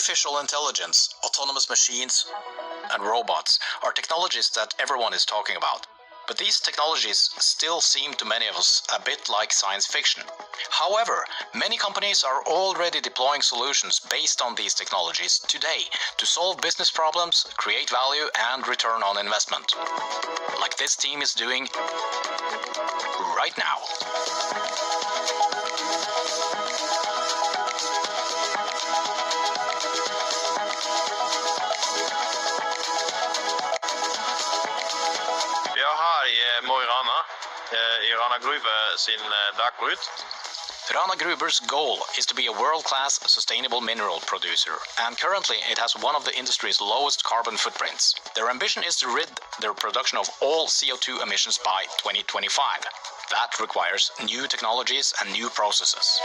Artificial intelligence, autonomous machines, and robots are technologies that everyone is talking about. But these technologies still seem to many of us a bit like science fiction. However, many companies are already deploying solutions based on these technologies today to solve business problems, create value, and return on investment. Like this team is doing right now. I Rana Gruber sin dagbrut. Rana Gruber's goal is to be a world-class sustainable mineral producer, and currently it has one of the industry's lowest carbon footprints. Their ambition is to rid their production of all CO2 emissions by 2025. That requires new technologies and new processes.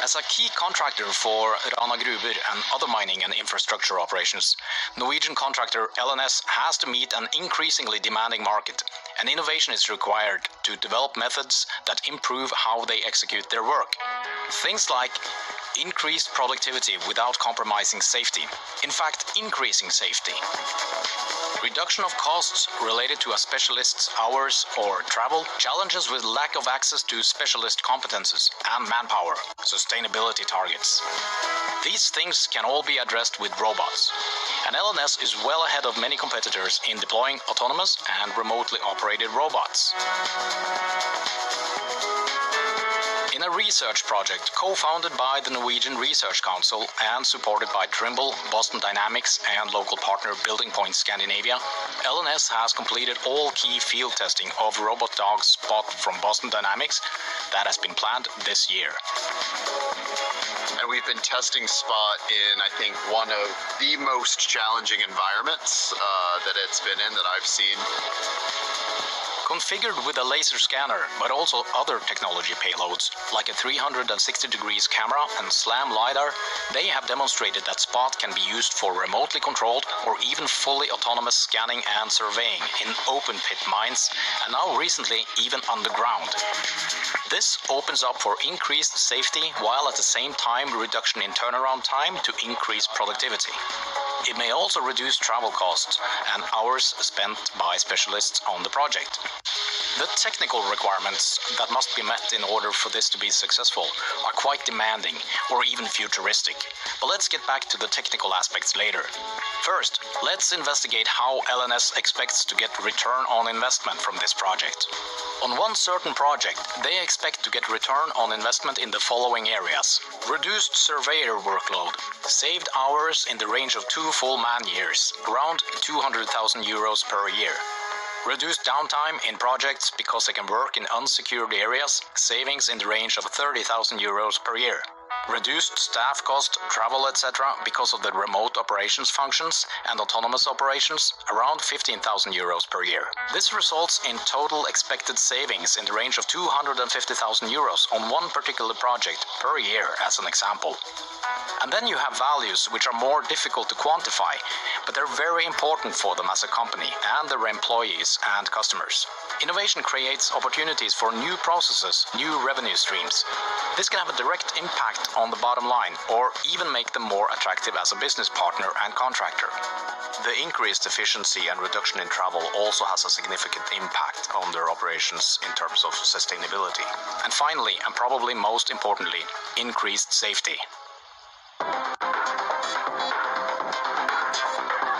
As a key contractor for Rana Gruber and other mining and infrastructure operations, Norwegian contractor LNS has to meet an increasingly demanding market, and innovation is required to develop methods that improve how they execute their work. Things like increased productivity without compromising safety, in fact increasing safety. Reduction of costs related to a specialist's hours or travel, challenges with lack of access to specialist competences and manpower, sustainability targets. These things can all be addressed with robots, and LNS is well ahead of many competitors in deploying autonomous and remotely operated robots. In a research project co-founded by the Norwegian Research Council and supported by Trimble, Boston Dynamics, and local partner Building Point Scandinavia, LNS has completed all key field testing of robot dog Spot from Boston Dynamics that has been planned this year. And we've been testing Spot in, I think, one of the most challenging environments that it's been in that I've seen. Configured with a laser scanner, but also other technology payloads, like a 360 degrees camera and SLAM LiDAR, they have demonstrated that Spot can be used for remotely controlled or even fully autonomous scanning and surveying in open pit mines, and now recently even underground. This opens up for increased safety while at the same time reduction in turnaround time to increase productivity. It may also reduce travel costs and hours spent by specialists on the project. The technical requirements that must be met in order for this to be successful are quite demanding or even futuristic. But let's get back to the technical aspects later. First, let's investigate how LNS expects to get return on investment from this project. On one certain project, they expect to get return on investment in the following areas: reduced surveyor workload, saved hours in the range of 2 full man years, around 200,000 euros per year. Reduced downtime in projects because they can work in unsecured areas, savings in the range of 30,000 euros per year. Reduced staff cost, travel, etc. because of the remote operations functions and autonomous operations, around 15,000 euros per year. This results in total expected savings in the range of 250,000 euros on one particular project per year, as an example. And then you have values which are more difficult to quantify, but they're very important for them as a company and their employees and customers. Innovation creates opportunities for new processes, new revenue streams. This can have a direct impact on the bottom line, or even make them more attractive as a business partner and contractor. The increased efficiency and reduction in travel also has a significant impact on their operations in terms of sustainability. And finally, and probably most importantly, increased safety.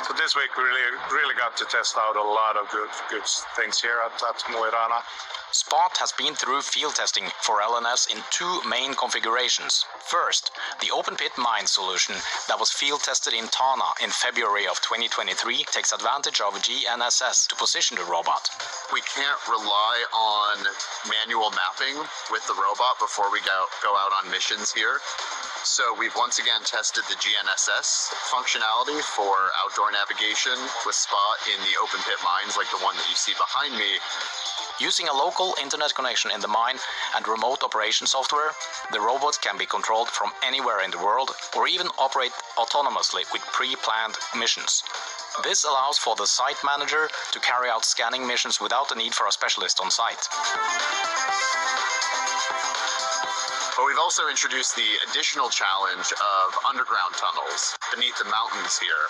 So this week we really got to test out a lot of good things here at Mo i Rana. Spot has been through field testing for LNS in 2 main configurations. First, the open pit mine solution that was field tested in Tana in February of 2023 takes advantage of GNSS to position the robot. We can't rely on manual mapping with the robot before we go out on missions here. So we've once again tested the GNSS functionality for outdoor navigation with Spot in the open pit mines like the one that you see behind me. Using a local internet connection in the mine and remote operation software, the robot can be controlled from anywhere in the world or even operate autonomously with pre-planned missions. This allows for the site manager to carry out scanning missions without the need for a specialist on site. But we've also introduced the additional challenge of underground tunnels beneath the mountains here.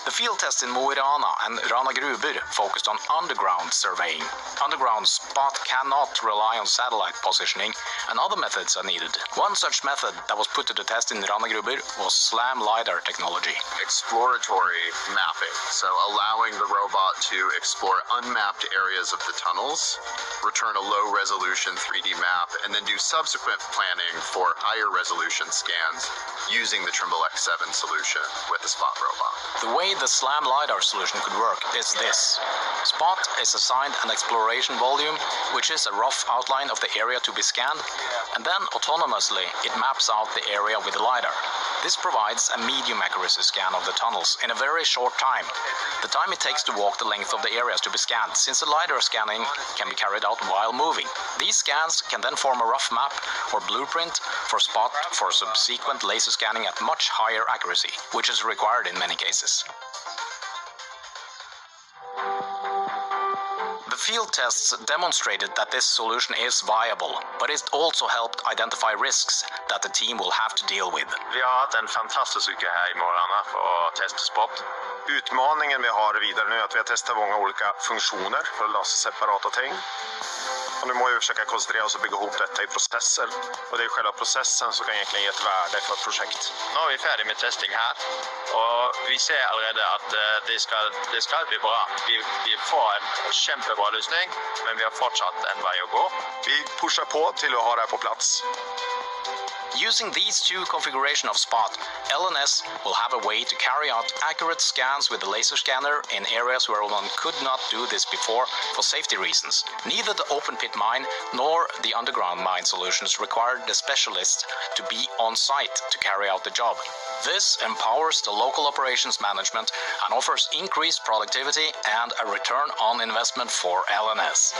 The field test in Mo i Rana and Rana Gruber focused on underground surveying. Underground spot cannot rely on satellite positioning, and other methods are needed. One such method that was put to the test in Rana Gruber was SLAM LiDAR technology. Exploratory mapping, so allowing the robot to explore unmapped areas of the tunnels, return a low-resolution 3D map, and then do subsequent planning for higher resolution scans using the Trimble X7 solution with the Spot robot. The way the SLAM LiDAR solution could work is this. Spot is assigned an exploration volume, which is a rough outline of the area to be scanned, and then autonomously it maps out the area with the LiDAR. This provides a medium accuracy scan of the tunnels in a very short time, the time it takes to walk the length of the areas to be scanned, since the LiDAR scanning can be carried out while moving. These scans can then form a rough map or blueprint for Spot for subsequent laser scanning at much higher accuracy, which is required in many cases. The field tests demonstrated that this solution is viable, but it also helped identify risks that the team will have to deal with. Vi har haft en fantastisk uke här i morgon för att testa Spot. Utmaningen vi har vidare nu är att vi har testat många olika funktioner för att lösa separata ting. Och nu måste vi försöka koncentrera oss och bygga ihop detta i processer. Och det är själva processen som kan egentligen ge ett värde för ett projekt. Nu är vi färdiga med testing här. Och vi ser allerede att det ska bli bra. Vi får en kämpebra lösning, men vi har fortsatt en väg att gå. Vi pushar på till att ha det här på plats. Using these two configurations of Spot, LNS will have a way to carry out accurate scans with the laser scanner in areas where one could not do this before for safety reasons. Neither the open pit mine nor the underground mine solutions required the specialists to be on site to carry out the job. This empowers the local operations management and offers increased productivity and a return on investment for LNS.